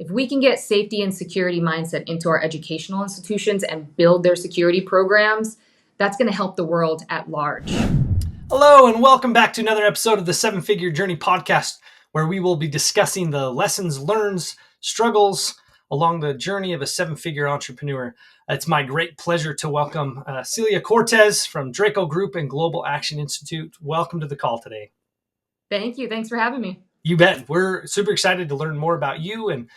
If we can get safety and security mindset into our educational institutions and build their security programs, that's going to help the world at large. Hello, and welcome back to another episode of the Seven Figure Journey podcast, where we will be discussing the lessons learned, struggles along the journey of a seven-figure entrepreneur. It's my great pleasure to welcome Celia Cortes from Draco Group and Global Action Institute. Welcome to the call today. Thank you. Thanks for having me. You bet. We're super excited to learn more about you and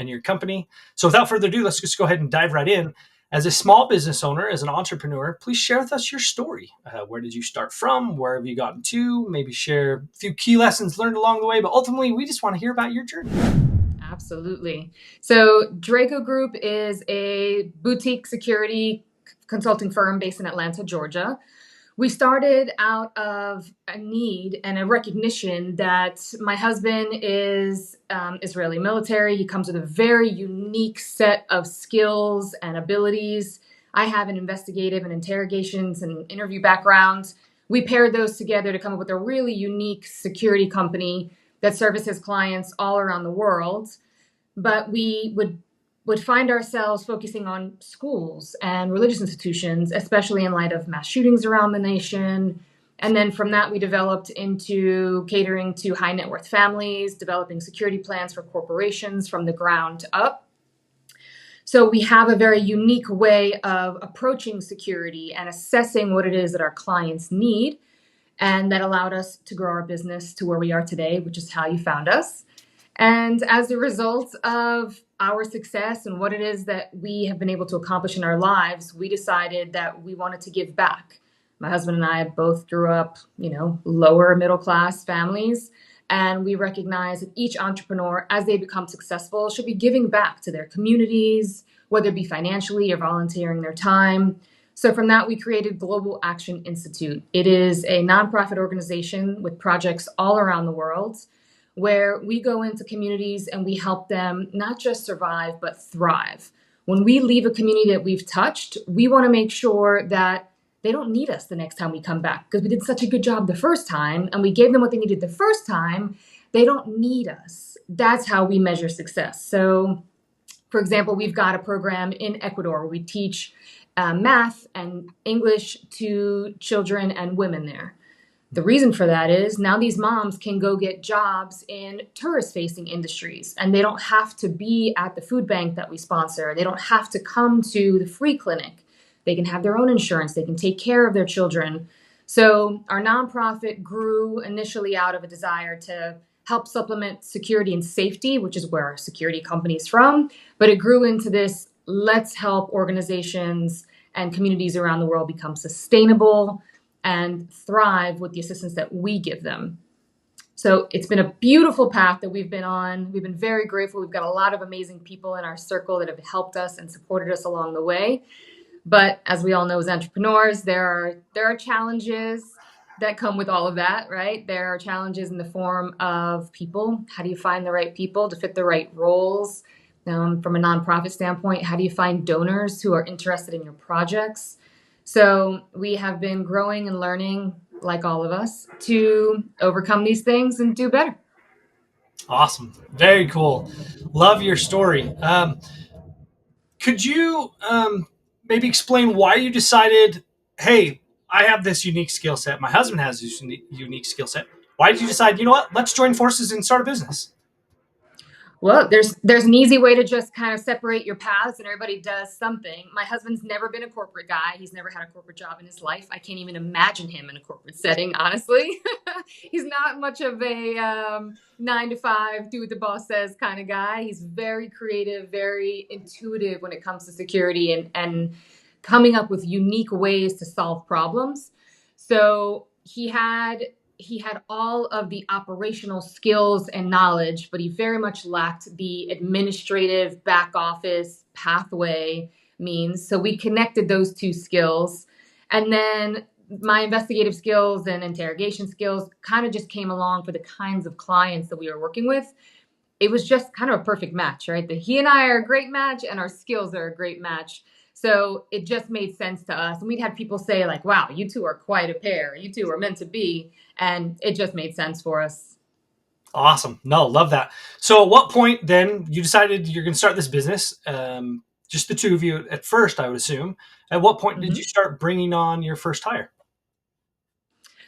your company. So without further ado, let's just go ahead and dive right in. As a small business owner, as an entrepreneur, please share with us your story. Where did you start from? Where have you gotten to? Maybe share a few key lessons learned along the way. But ultimately, we just want to hear about your journey. Absolutely. So Draco Group is a boutique security consulting firm based in Atlanta, Georgia. We started out of a need and a recognition that my husband is Israeli military. He comes with a very unique set of skills and abilities. I have an investigative and interrogations and interview background. We paired those together to come up with a really unique security company that services clients all around the world. But we would find ourselves focusing on schools and religious institutions, especially in light of mass shootings around the nation. And then from that, we developed into catering to high net worth families, developing security plans for corporations from the ground up. So we have a very unique way of approaching security and assessing what it is that our clients need. And that allowed us to grow our business to where we are today, which is how you found us. And as a result of our success and what it is that we have been able to accomplish in our lives, we decided that we wanted to give back. My husband and I both grew up, lower middle class families. And we recognize that each entrepreneur, as they become successful, should be giving back to their communities, whether it be financially or volunteering their time. So from that, we created Global Action Institute. It is a nonprofit organization with projects all around the world, where we go into communities and we help them not just survive, but thrive. When we leave a community that we've touched, we want to make sure that they don't need us the next time we come back, because we did such a good job the first time and we gave them what they needed the first time. They don't need us. That's how we measure success. So, for example, we've got a program in Ecuador where we teach math and English to children and women there. The reason for that is now these moms can go get jobs in tourist-facing industries, and they don't have to be at the food bank that we sponsor. They don't have to come to the free clinic. They can have their own insurance. They can take care of their children. So our nonprofit grew initially out of a desire to help supplement security and safety, which is where our security company is from. But it grew into this, let's help organizations and communities around the world become sustainable and thrive with the assistance that we give them. So it's been a beautiful path that we've been on. We've been very grateful. We've got a lot of amazing people in our circle that have helped us and supported us along the way. But as we all know, as entrepreneurs, there are challenges that come with all of that, right? There are challenges in the form of people. How do you find the right people to fit the right roles? From a nonprofit standpoint, how do you find donors who are interested in your projects? So we have been growing and learning, like all of us, to overcome these things and do better. Awesome. Very cool. Love your story. Could you maybe explain why you decided, hey, I have this unique skill set. My husband has this unique skill set. Why did you decide, let's join forces and start a business? Well, there's an easy way to just kind of separate your paths and everybody does something. My husband's never been a corporate guy. He's never had a corporate job in his life. I can't even imagine him in a corporate setting, honestly. He's not much of a 9-to-5, do what the boss says kind of guy. He's very creative, very intuitive when it comes to security and coming up with unique ways to solve problems. So he had all of the operational skills and knowledge, but he very much lacked the administrative back office pathway means. So we connected those two skills. And then my investigative skills and interrogation skills kind of just came along for the kinds of clients that we were working with. It was just kind of a perfect match, right? That he and I are a great match and our skills are a great match. So it just made sense to us. And we'd had people say like, wow, you two are quite a pair. You two are meant to be. And it just made sense for us. Awesome. No, love that. So at what point then you decided you're going to start this business? Just the two of you at first, I would assume. At what point did you Mhm. start bringing on your first hire?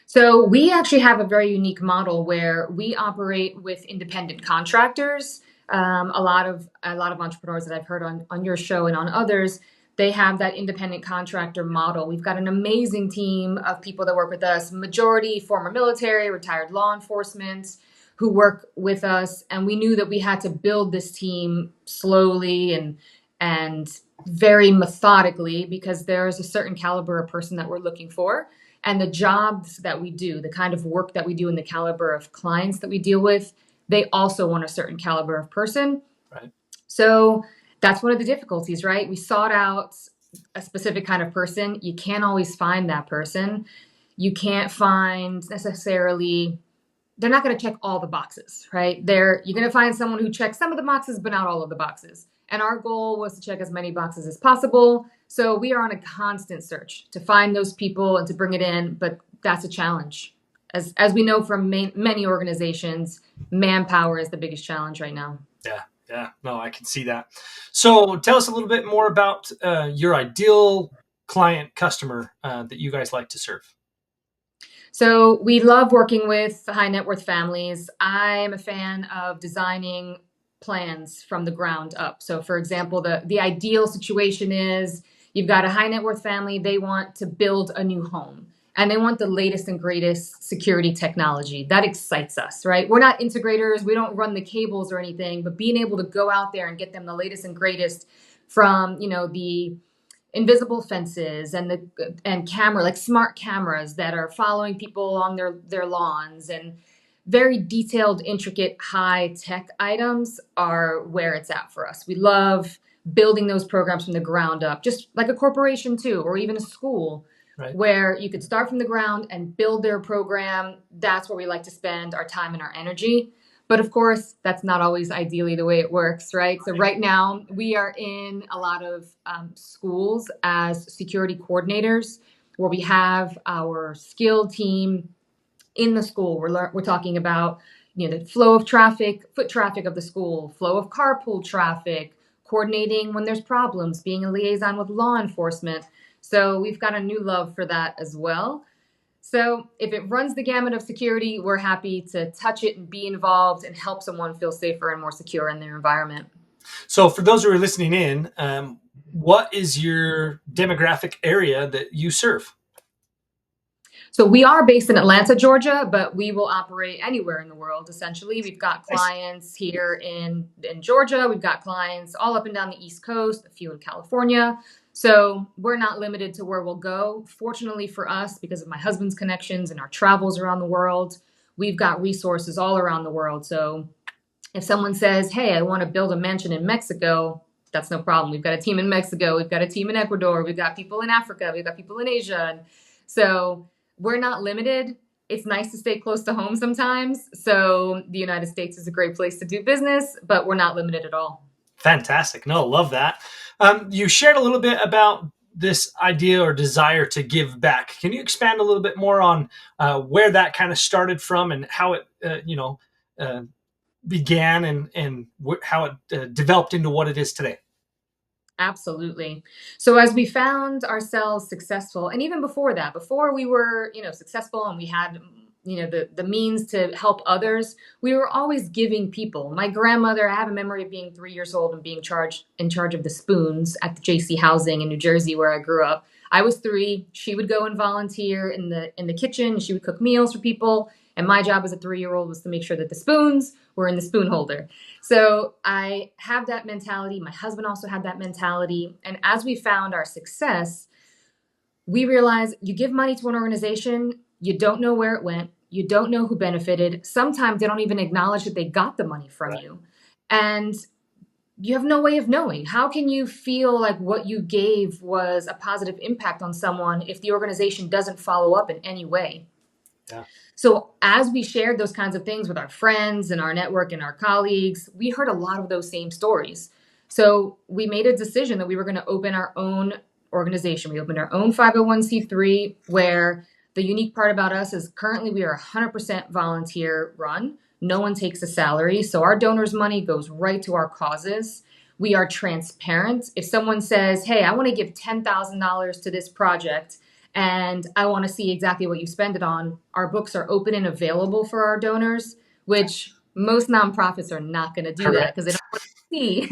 So we actually have a very unique model where we operate with independent contractors. A lot of entrepreneurs that I've heard on your show and on others, they have that independent contractor model. We've got an amazing team of people that work with us, majority former military, retired law enforcement, who work with us, and we knew that we had to build this team slowly and very methodically because there's a certain caliber of person that we're looking for, and the jobs that we do, the kind of work that we do, and the caliber of clients that we deal with, they also want a certain caliber of person. Right. So that's one of the difficulties, right? We sought out a specific kind of person. You can't always find that person. You can't find necessarily, they're not going to check all the boxes, right? You're going to find someone who checks some of the boxes, but not all of the boxes. And our goal was to check as many boxes as possible. So we are on a constant search to find those people and to bring it in, but that's a challenge. As we know from many organizations, manpower is the biggest challenge right now. Yeah. Yeah. No, I can see that. So tell us a little bit more about your ideal client customer that you guys like to serve. So we love working with high net worth families. I am a fan of designing plans from the ground up. So for example, the ideal situation is you've got a high net worth family, they want to build a new home and they want the latest and greatest security technology. That excites us, right? We're not integrators, we don't run the cables or anything, but being able to go out there and get them the latest and greatest from, the invisible fences and camera, like smart cameras that are following people along their lawns, and very detailed, intricate, high tech items are where it's at for us. We love building those programs from the ground up, just like a corporation too, or even a school, Right. where you could start from the ground and build their program. That's where we like to spend our time and our energy. But of course, that's not always ideally the way it works, right? So right now, we are in a lot of schools as security coordinators, where we have our skilled team in the school. We're talking about the flow of traffic, foot traffic of the school, flow of carpool traffic, coordinating when there's problems, being a liaison with law enforcement. So we've got a new love for that as well. So if it runs the gamut of security, we're happy to touch it and be involved and help someone feel safer and more secure in their environment. So for those who are listening in, what is your demographic area that you serve? So we are based in Atlanta, Georgia, but we will operate anywhere in the world. Essentially, we've got Nice. clients here in Georgia. We've got clients all up and down the East Coast, a few in California. So we're not limited to where we'll go. Fortunately for us, because of my husband's connections and our travels around the world, we've got resources all around the world. So if someone says, "Hey, I want to build a mansion in Mexico," that's no problem. We've got a team in Mexico. We've got a team in Ecuador. We've got people in Africa. We've got people in Asia. And so we're not limited. It's nice to stay close to home sometimes. So the United States is a great place to do business, but we're not limited at all. Fantastic. No, love that. You shared a little bit about this idea or desire to give back. Can you expand a little bit more on where that kind of started from and how it, uh, began and how it developed into what it is today? Absolutely. So as we found ourselves successful, and even before that, before we were, successful and we had, the means to help others, we were always giving people. My grandmother, I have a memory of being 3 years old and being in charge of the spoons at the JC Housing in New Jersey, where I grew up. I was 3. She would go and volunteer in the kitchen. She would cook meals for people. And my job as a 3-year-old was to make sure that the spoons were in the spoon holder. So I have that mentality. My husband also had that mentality. And as we found our success, we realized you give money to an organization, you don't know where it went, you don't know who benefited. Sometimes they don't even acknowledge that they got the money from Right. you. And you have no way of knowing. How can you feel like what you gave was a positive impact on someone if the organization doesn't follow up in any way? Yeah. So as we shared those kinds of things with our friends and our network and our colleagues, we heard a lot of those same stories. So we made a decision that we were going to open our own organization. We opened our own 501c3, where the unique part about us is currently we are 100% volunteer run. No one takes a salary. So our donors' money goes right to our causes. We are transparent. If someone says, hey, I want to give $10,000 to this project and I want to see exactly what you spend it on, our books are open and available for our donors, which most nonprofits are not going to do that because they Correct. don't want to see.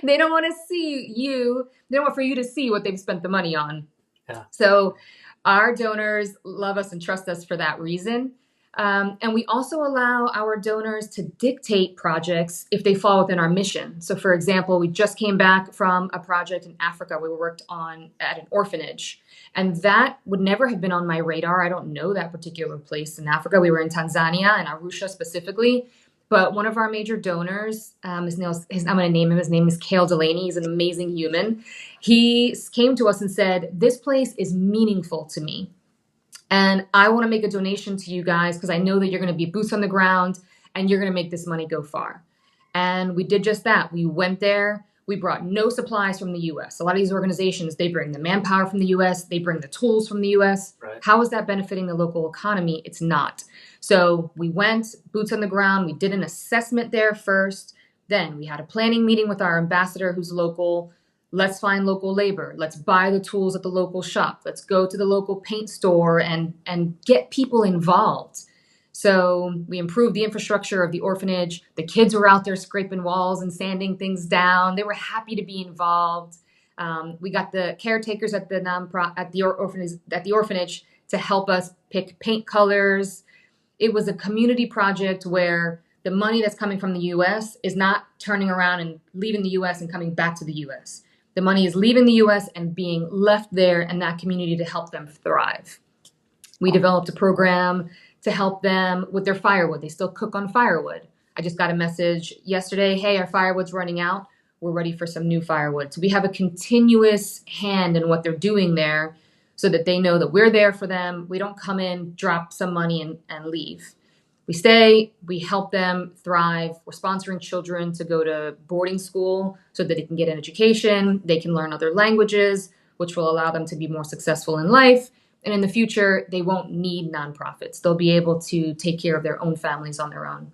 They don't want to see you. They don't want for you to see what they've spent the money on. Yeah. So our donors love us and trust us for that reason. And we also allow our donors to dictate projects if they fall within our mission. So, for example, we just came back from a project in Africa we worked on at an orphanage. And that would never have been on my radar. I don't know that particular place in Africa. We were in Tanzania and Arusha specifically. But one of our major donors, I'm going to name him. His name is Cale Delaney. He's an amazing human. He came to us and said, this place is meaningful to me. And I want to make a donation to you guys because I know that you're going to be boots on the ground and you're going to make this money go far. And we did just that. We went there. We brought no supplies from the US. A lot of these organizations, they bring the manpower from the US, they bring the tools from the US. Right. How is that benefiting the local economy? It's not. So we went, boots on the ground. We did an assessment there first. Then we had a planning meeting with our ambassador who's local. Let's find local labor. Let's buy the tools at the local shop. Let's go to the local paint store and get people involved. So we improved the infrastructure of the orphanage. The kids were out there scraping walls and sanding things down. They were happy to be involved. We got the caretakers at the orphanage to help us pick paint colors. It was a community project where the money that's coming from the U.S. is not turning around and leaving the U.S. and coming back to the U.S. The money is leaving the U.S. and being left there in that community to help them thrive. We developed a program to help them with their firewood. They still cook on firewood. I just got a message yesterday, hey, our firewood's running out. We're ready for some new firewood. So we have a continuous hand in what they're doing there so that they know that we're there for them. We don't come in, drop some money and leave. We stay, we help them thrive. We're sponsoring children to go to boarding school so that they can get an education. They can learn other languages, which will allow them to be more successful in life. And in the future, they won't need nonprofits. They'll be able to take care of their own families on their own.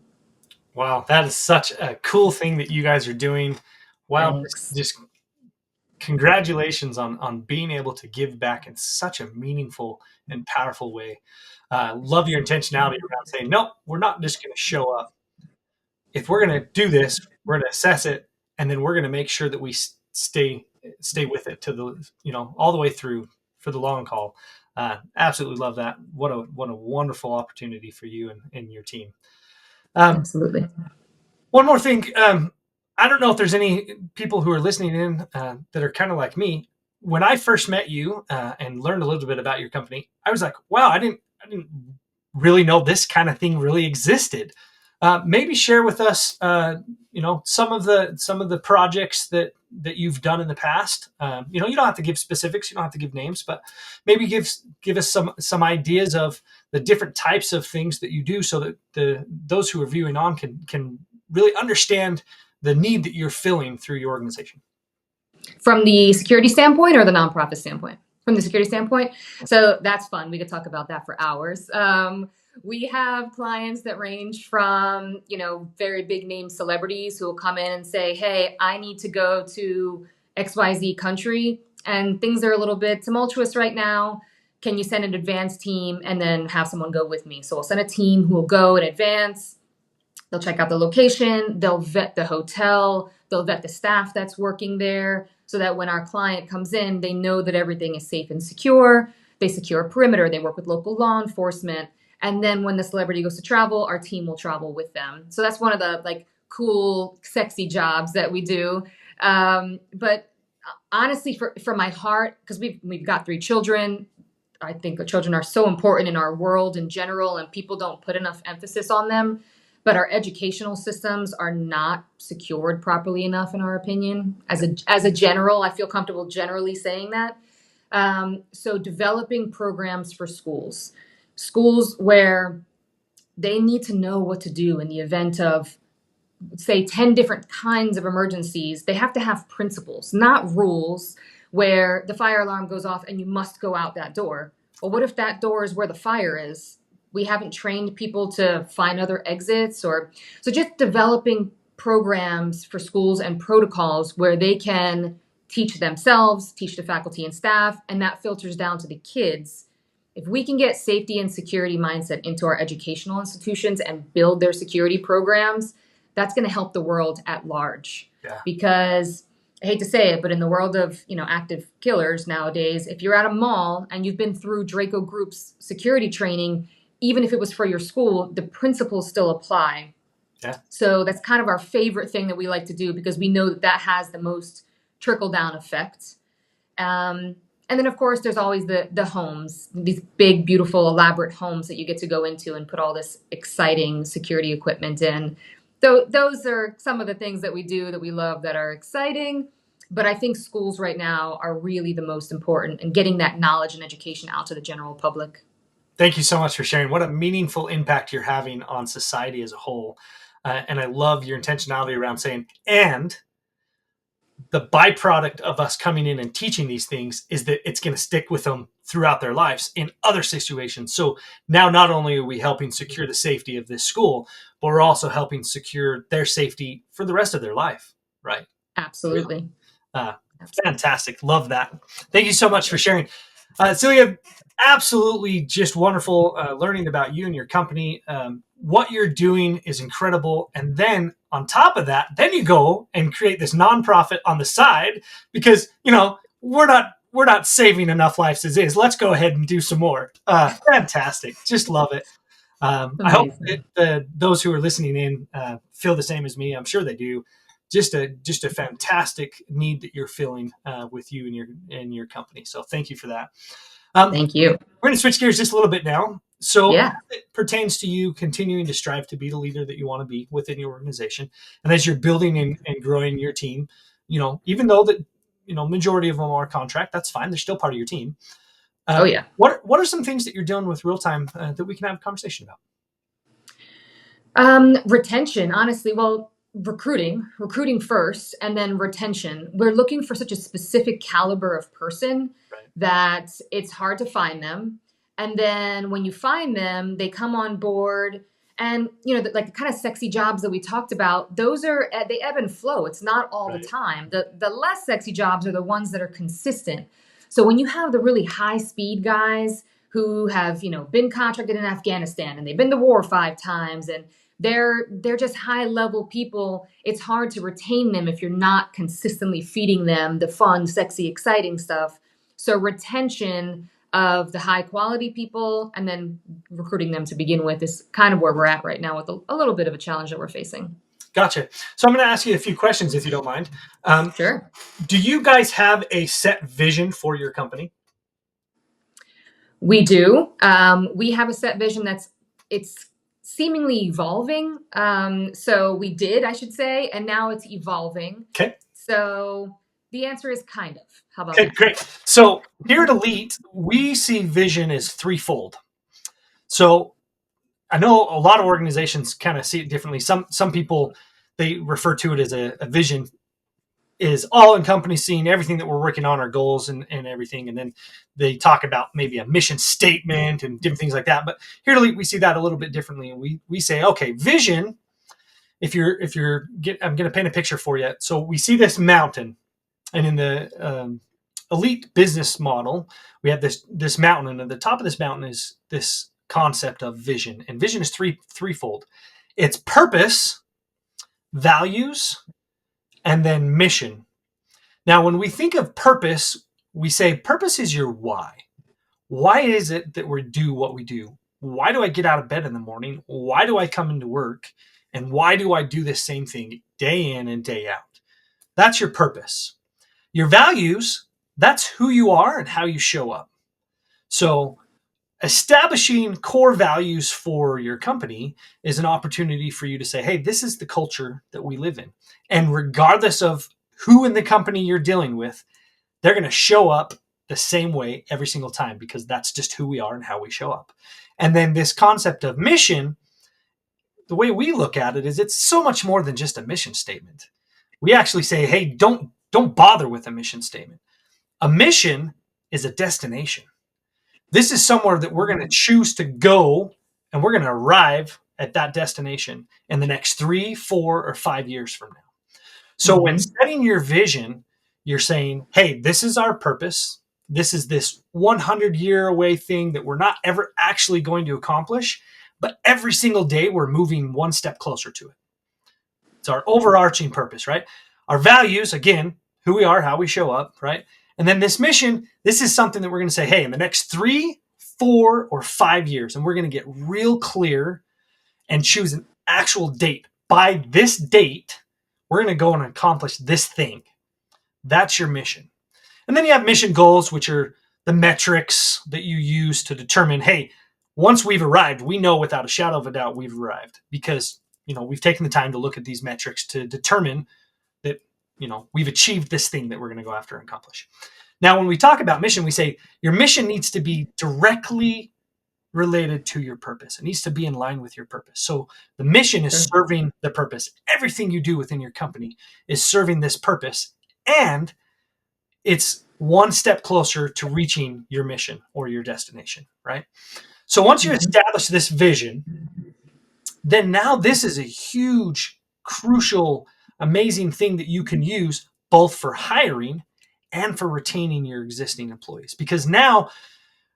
Wow, that is such a cool thing that you guys are doing. Wow, Thanks. just congratulations on being able to give back in such a meaningful and powerful way. Love your intentionality around saying, no, we're not just going to show up. If we're going to do this, we're going to assess it, and then we're going to make sure that we stay with it to the all the way through for the long haul. Absolutely love that. What a wonderful opportunity for you and your team. Absolutely. One more thing. I don't know if there's any people who are listening in that are kind of like me. When I first met you and learned a little bit about your company, I was like, wow, I didn't really know this kind of thing really existed. Maybe share with us, some of the projects that you've done in the past. You don't have to give specifics, you don't have to give names, but maybe give us some ideas of the different types of things that you do, so that those who are viewing on can really understand the need that you're filling through your organization. From the security standpoint or the nonprofit standpoint? From the security standpoint. So that's fun. We could talk about that for hours. We have clients that range from, very big name celebrities who will come in and say, hey, I need to go to XYZ country and things are a little bit tumultuous right now. Can you send an advance team and then have someone go with me? So we'll send a team who will go in advance. They'll check out the location. They'll vet the hotel. They'll vet the staff that's working there so that when our client comes in, they know that everything is safe and secure. They secure a perimeter. They work with local law enforcement. And then when the celebrity goes to travel, our team will travel with them. So that's one of the cool, sexy jobs that we do. But honestly, for my heart, because we've got 3 children, I think children are so important in our world in general, and people don't put enough emphasis on them. But our educational systems are not secured properly enough, in our opinion. As a general, I feel comfortable generally saying that. So developing programs for schools where they need to know what to do in the event of, say, 10 different kinds of emergencies. They have to have principles, not rules, where the fire alarm goes off and you must go out that door. Well, what if that door is where the fire is? We haven't trained people to find other exits, or so just developing programs for schools and protocols where they can teach themselves, teach the faculty and staff, and that filters down to the kids. If we can get safety and security mindset into our educational institutions and build their security programs, that's going to help the world at large. Yeah. Because I hate to say it, but in the world of, active killers nowadays, if you're at a mall and you've been through Draco Group's security training, even if it was for your school, the principles still apply. Yeah. So that's kind of our favorite thing that we like to do, because we know that that has the most trickle down effect. And then, of course, there's always the homes, these big, beautiful, elaborate homes that you get to go into and put all this exciting security equipment in. Those are some of the things that we do that we love, that are exciting. But I think schools right now are really the most important, and getting that knowledge and education out to the general public. Thank you so much for sharing. What a meaningful impact you're having on society as a whole. And I love your intentionality around saying, and the byproduct of us coming in and teaching these things is that it's going to stick with them throughout their lives in other situations. So now not only are we helping secure the safety of this school, but we're also helping secure their safety for the rest of their life. Right. Absolutely. Fantastic. Love that. Thank you so much for sharing. Celia, absolutely just wonderful learning about you and your company. What you're doing is incredible. And then on top of that, then you go and create this nonprofit on the side, because, we're not saving enough lives as is. Let's go ahead and do some more. Fantastic. Just love it. I hope that those who are listening in feel the same as me. I'm sure they do. Just a fantastic need that you're filling with you and your company. So thank you for that. Thank you. We're going to switch gears just a little bit now. So Yeah. as it pertains to you continuing to strive to be the leader that you want to be within your organization, and as you're building and growing your team, even though that majority of them are contract, that's fine. They're still part of your team. Oh yeah. What are some things that you're dealing with real time that we can have a conversation about? Retention, honestly. Well, recruiting first, and then retention. We're looking for such a specific caliber of person that it's hard to find them. And then when you find them, they come on board, and like the kind of sexy jobs that we talked about, those they ebb and flow. It's not all the time. The less sexy jobs are the ones that are consistent. So when you have the really high speed guys who have been contracted in Afghanistan, and they've been to war 5 times, and they're just high level people, it's hard to retain them if you're not consistently feeding them the fun, sexy, exciting stuff. So retention of the high quality people, and then recruiting them to begin with, is kind of where we're at right now, with a little bit of a challenge that we're facing. Gotcha. So I'm going to ask you a few questions, if you don't mind. Sure. Do you guys have a set vision for your company? We do. We have a set vision it's seemingly evolving. So we did, I should say, and now it's evolving. Okay. So the answer is kind of. How about that? Okay, great. So here at Elite, we see vision as threefold. So I know a lot of organizations kind of see it differently. Some people, they refer to it as a vision is all encompassing everything that we're working on, our goals and everything. And then they talk about maybe a mission statement and different things like that. But here at Elite, we see that a little bit differently. And we say, okay, vision, I'm going to paint a picture for you. So we see this mountain, and in the Elite business model, we have this mountain, and at the top of this mountain is this concept of vision. And vision is threefold. It's purpose, values, and then mission. Now, when we think of purpose, we say purpose is your why. Why is it that we do what we do? Why do I get out of bed in the morning? Why do I come into work? And why do I do this same thing day in and day out? That's your purpose. Your values, that's who you are and how you show up. So establishing core values for your company is an opportunity for you to say, hey, this is the culture that we live in. And regardless of who in the company you're dealing with, they're going to show up the same way every single time, because that's just who we are and how we show up. And then this concept of mission, the way we look at it is it's so much more than just a mission statement. We actually say, hey, don't bother with a mission statement. A mission is a destination. This is somewhere that we're going to choose to go and we're going to arrive at that destination in the next 3, 4, or 5 years from now. So when Mm-hmm. setting your vision, you're saying, hey, this is our purpose. This is this 100-year away thing that we're not ever actually going to accomplish, but every single day we're moving one step closer to it. It's our overarching purpose, right? Our values, again, who we are, how we show up, right? And then this mission, this is something that we're going to say, hey, in the next 3, 4, or 5 years, and we're going to get real clear and choose an actual date. By this date, we're going to go and accomplish this thing. That's your mission. And then you have mission goals, which are the metrics that you use to determine, hey, once we've arrived, we know without a shadow of a doubt we've arrived because, we've taken the time to look at these metrics to determine that, we've achieved this thing that we're going to go after and accomplish. Now, when we talk about mission, we say your mission needs to be directly related to your purpose. It needs to be in line with your purpose. So the mission is Sure. serving the purpose. Everything you do within your company is serving this purpose, and it's one step closer to reaching your mission or your destination, right? So once you Mm-hmm. establish this vision, then now this is a huge, crucial, amazing thing that you can use both for hiring and for retaining your existing employees. Because now,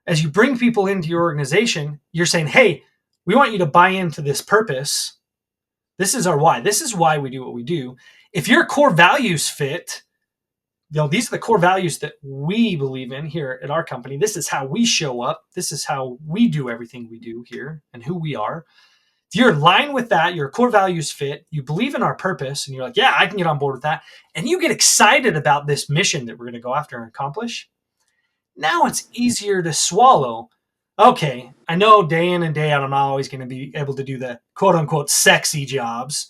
as you bring people into your organization, you're saying, hey, we want you to buy into this purpose. This is our why. This is why we do what we do. If your core values fit, these are the core values that we believe in here at our company. This is how we show up. This is how we do everything we do here and who we are. If you're in line with that, your core values fit, you believe in our purpose, and you're like, yeah, I can get on board with that. And you get excited about this mission that we're going to go after and accomplish. Now it's easier to swallow. Okay, I know day in and day out, I'm not always going to be able to do the quote unquote sexy jobs.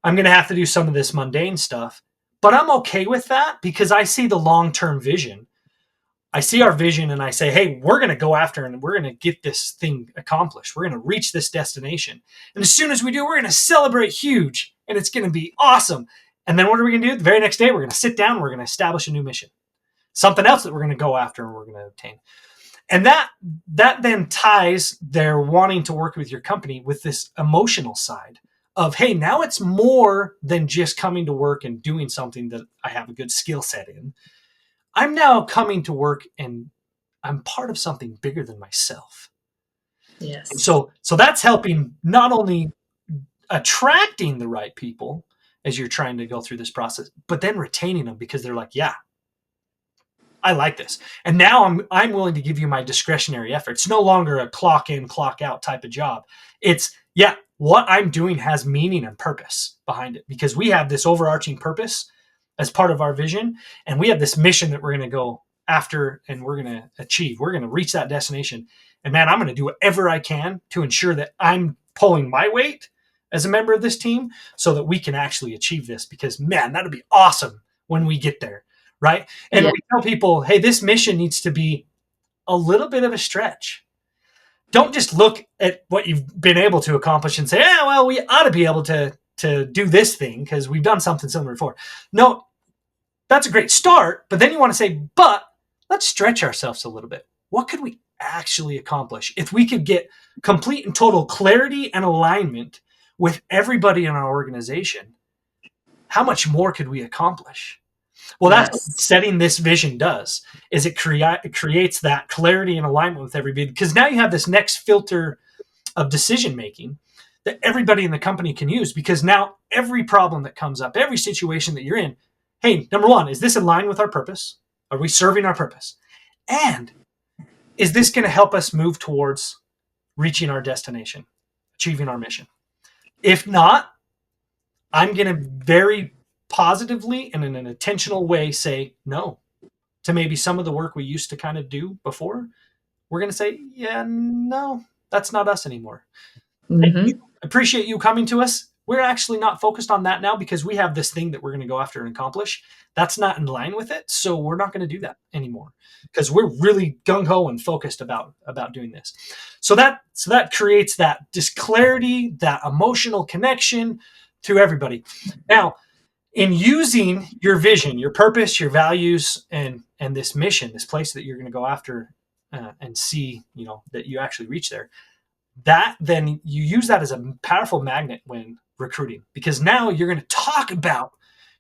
I'm going to have to do some of this mundane stuff, but I'm okay with that because I see the long term vision. I see our vision and I say, hey, we're going to go after and we're going to get this thing accomplished. We're going to reach this destination. And as soon as we do, we're going to celebrate huge and it's going to be awesome. And then what are we going to do? The very next day, we're going to sit down and we're going to establish a new mission, something else that we're going to go after and we're going to obtain. And that then ties their wanting to work with your company with this emotional side of, hey, now it's more than just coming to work and doing something that I have a good skill set in. I'm now coming to work and I'm part of something bigger than myself. And Yes. so that's helping not only attracting the right people as you're trying to go through this process, but then retaining them because they're like, yeah, I like this. And now I'm willing to give you my discretionary effort. It's no longer a clock in, clock out type of job. It's, yeah, what I'm doing has meaning and purpose behind it because we have this overarching purpose as part of our vision. And we have this mission that we're going to go after and we're going to achieve. We're going to reach that destination. And man, I'm going to do whatever I can to ensure that I'm pulling my weight as a member of this team so that we can actually achieve this because, man, that'll be awesome when we get there. Right. And Yeah. we tell people, hey, this mission needs to be a little bit of a stretch. Don't just look at what you've been able to accomplish and say, yeah, well, we ought to be able to do this thing because we've done something similar before. No, that's a great start. But then you want to say, but let's stretch ourselves a little bit. What could we actually accomplish if we could get complete and total clarity and alignment with everybody in our organization? How much more could we accomplish? Well, that's what Yes. setting this vision does, is it creates that clarity and alignment with everybody. Because now you have this next filter of decision making that everybody in the company can use. Because now every problem that comes up, every situation that you're in, hey, number one, is this in line with our purpose? Are we serving our purpose? And is this going to help us move towards reaching our destination, achieving our mission? If not, I'm going to very positively and in an intentional way say no to maybe some of the work we used to kind of do before. We're going to say, yeah, no, that's not us anymore. Thank you. Mm-hmm. Appreciate you coming to us. We're actually not focused on that now because we have this thing that we're going to go after and accomplish. That's not in line with it. So we're not going to do that anymore because we're really gung ho and focused about doing this. So that creates that just clarity, that emotional connection to everybody. Now, in using your vision, your purpose, your values, and this mission, this place that you're going to go after and see, that you actually reach there. then you use that as a powerful magnet when recruiting, because now you're going to talk about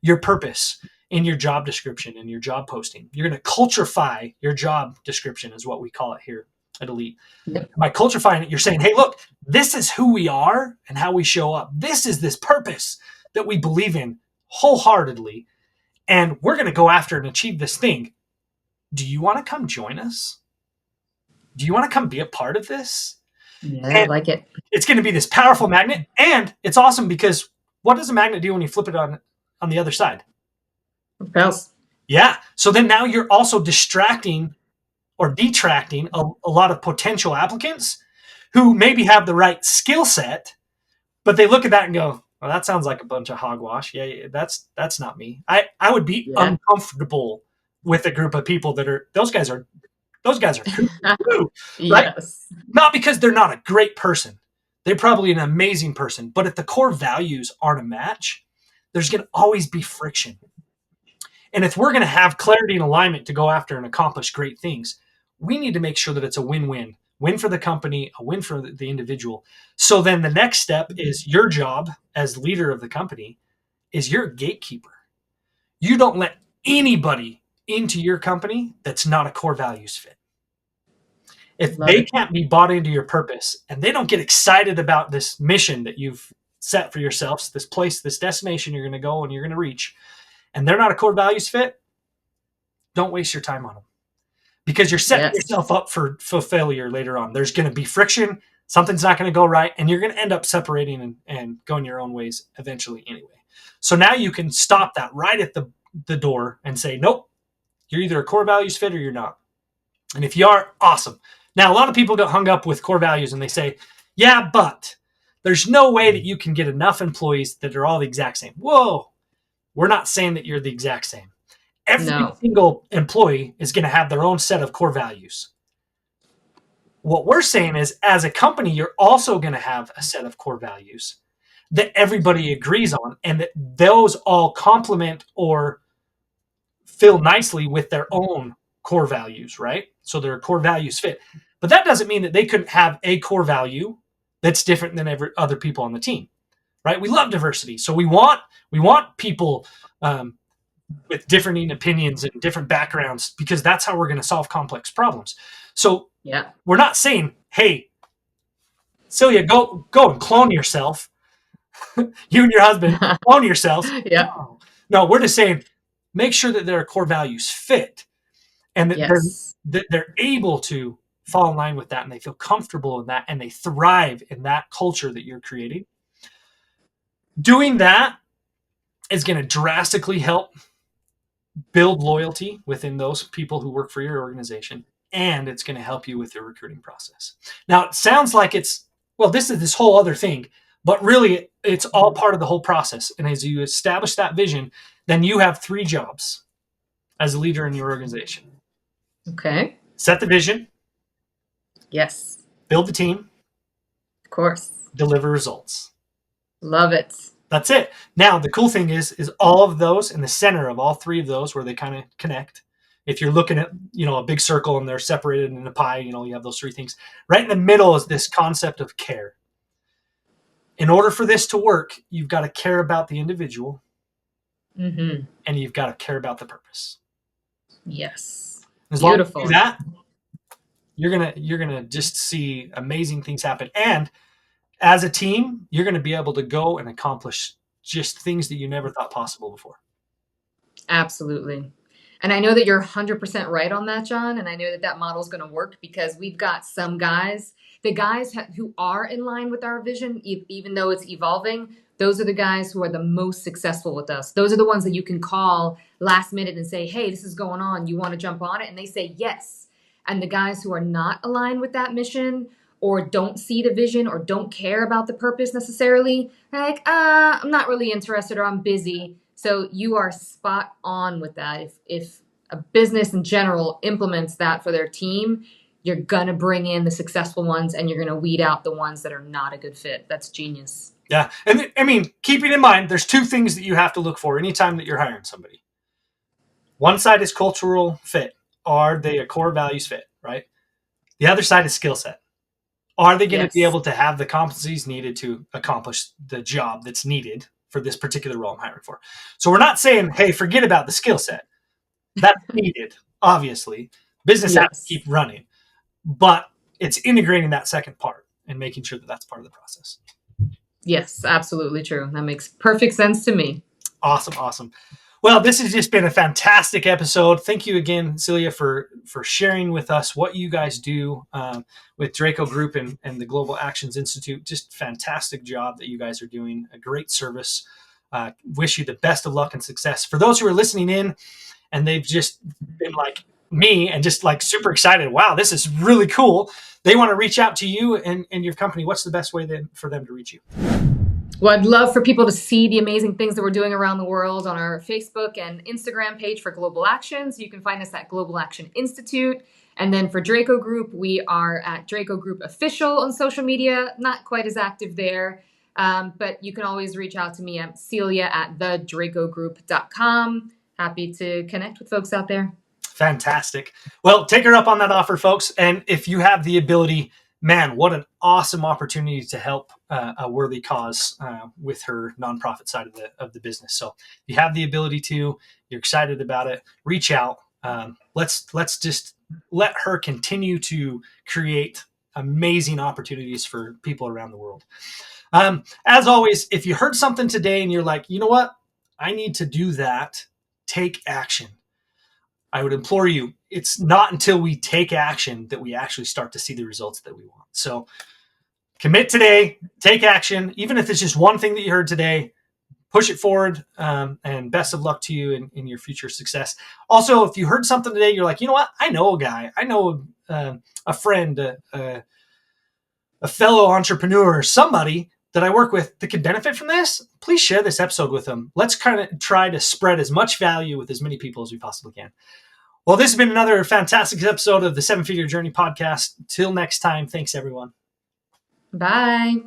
your purpose in your job description and your job posting. You're going to culturify your job description, is what we call it here at Elite. Yep. By culturifying it, you're saying, hey, look, this is who we are and how we show up. This is this purpose that we believe in wholeheartedly, and we're going to go after and achieve this thing. Do you want to come join us? Do you want to come be a part of this? Yeah, I And like it. it's going to be this powerful magnet, and it's awesome because what does a magnet do when you flip it on the other side? Repels. Yeah. So then now you're also distracting or detracting a lot of potential applicants who maybe have the right skill set, but they look at that and go, well, that sounds like a bunch of hogwash. Yeah, that's not me. I would be uncomfortable with a group of people that are those guys are cool, right? Yes. Not because they're not a great person. They're probably an amazing person, but if the core values aren't a match, there's going to always be friction. And if we're going to have clarity and alignment to go after and accomplish great things, we need to make sure that it's a win-win. Win for the company, a win for the individual. So then the next step is your job as leader of the company is you're a gatekeeper. You don't let anybody into your company that's not a core values fit. If Love they it. can't be bought into your purpose and they don't get excited about this mission that you've set for yourselves, this place, this destination you're going to go and you're going to reach, and they're not a core values fit, don't waste your time on them, because you're setting yourself up for failure later on. There's going to be friction. Something's not going to go right, and you're going to end up separating and going your own ways eventually anyway. So now you can stop that right at the door and say, nope, you're either a core values fit or you're not. And if you are, awesome. Now, a lot of people get hung up with core values and they say, yeah, but there's no way that you can get enough employees that are all the exact same. Whoa, we're not saying that you're the exact same. Every single employee is going to have their own set of core values. What we're saying is, as a company, you're also going to have a set of core values that everybody agrees on, and that those all complement or fill nicely with their own core values, right? So their core values fit. But that doesn't mean that they couldn't have a core value that's different than every other people on the team, right? We love diversity, so we want people with differing opinions and different backgrounds, because that's how we're going to solve complex problems. So we're not saying, hey, Celia, go and clone yourself. You and your husband, clone yourselves. No, we're just saying, make sure that their core values fit, and that they're able to fall in line with that, and they feel comfortable in that, and they thrive in that culture that you're creating. Doing that is going to drastically help build loyalty within those people who work for your organization, and it's going to help you with your recruiting process. Now, it sounds like this is this whole other thing, but really it's all part of the whole process. And as you establish that vision, then you have 3 jobs as a leader in your organization. Okay. Set the vision. Yes. Build the team. Of course. Deliver results. Love it. That's it. Now, the cool thing is all of those in the center of all 3 of those, where they kind of connect. If you're looking at, a big circle and they're separated in a pie, you have those 3 things. Right in the middle is this concept of care. In order for this to work, you've got to care about the individual, and you've got to care about the purpose. Yes. As long as you do that, you're gonna just see amazing things happen. And as a team, you're going to be able to go and accomplish just things that you never thought possible before. Absolutely. And I know that you're 100% right on that, John. And I know that model is going to work, because we've got some guys, who are in line with our vision, even though it's evolving. Those are the guys who are the most successful with us. Those are the ones that you can call last minute and say, hey, this is going on. You want to jump on it? And they say yes. And the guys who are not aligned with that mission, or don't see the vision, or don't care about the purpose necessarily, like, I'm not really interested, or I'm busy. So you are spot on with that. If a business in general implements that for their team, you're going to bring in the successful ones, and you're going to weed out the ones that are not a good fit. That's genius. Yeah. And I mean, keeping in mind, there's 2 things that you have to look for anytime that you're hiring somebody. One side is cultural fit. Are they a core values fit, right? The other side is skill set. Are they going to be Yes. able to have the competencies needed to accomplish the job that's needed for this particular role I'm hiring for? So we're not saying, hey, forget about the skill set. That's needed, obviously. Business has to keep Yes. running, but it's integrating that second part and making sure that that's part of the process. Yes, absolutely true. That makes perfect sense to me. Awesome, awesome. Well, this has just been a fantastic episode. Thank you again, Celia, for sharing with us what you guys do with Draco Group and the Global Actions Institute. Just fantastic job that you guys are doing. A great service. Wish you the best of luck and success. For those who are listening in and they've just been like me and just like super excited, wow, this is really cool. They want to reach out to you and your company. What's the best way for them to reach you? Well, I'd love for people to see the amazing things that we're doing around the world on our Facebook and Instagram page for Global Actions. You can find us at Global Action Institute. And then for Draco Group, we are at Draco Group Official on social media. Not quite as active there, but you can always reach out to me at Celia at thedracogroup.com. Happy to connect with folks out there. Fantastic. Well, take her up on that offer, folks. And if you have the ability, man, what an awesome opportunity to help a worthy cause with her nonprofit side of the business. So if you have the ability to, you're excited about it, reach out. Let's just let her continue to create amazing opportunities for people around the world. As always, if you heard something today and you're like, you know what, I need to do that, take action. I would implore you, it's not until we take action that we actually start to see the results that we want. So commit today, take action, even if it's just one thing that you heard today, push it forward, and best of luck to you in your future success. Also, if you heard something today, you're like, you know what? I know a guy, I know a friend, a fellow entrepreneur, somebody that I work with that could benefit from this. Please share this episode with them. Let's kind of try to spread as much value with as many people as we possibly can. Well, this has been another fantastic episode of the 7 Figure Journey podcast. Till next time, thanks everyone. Bye.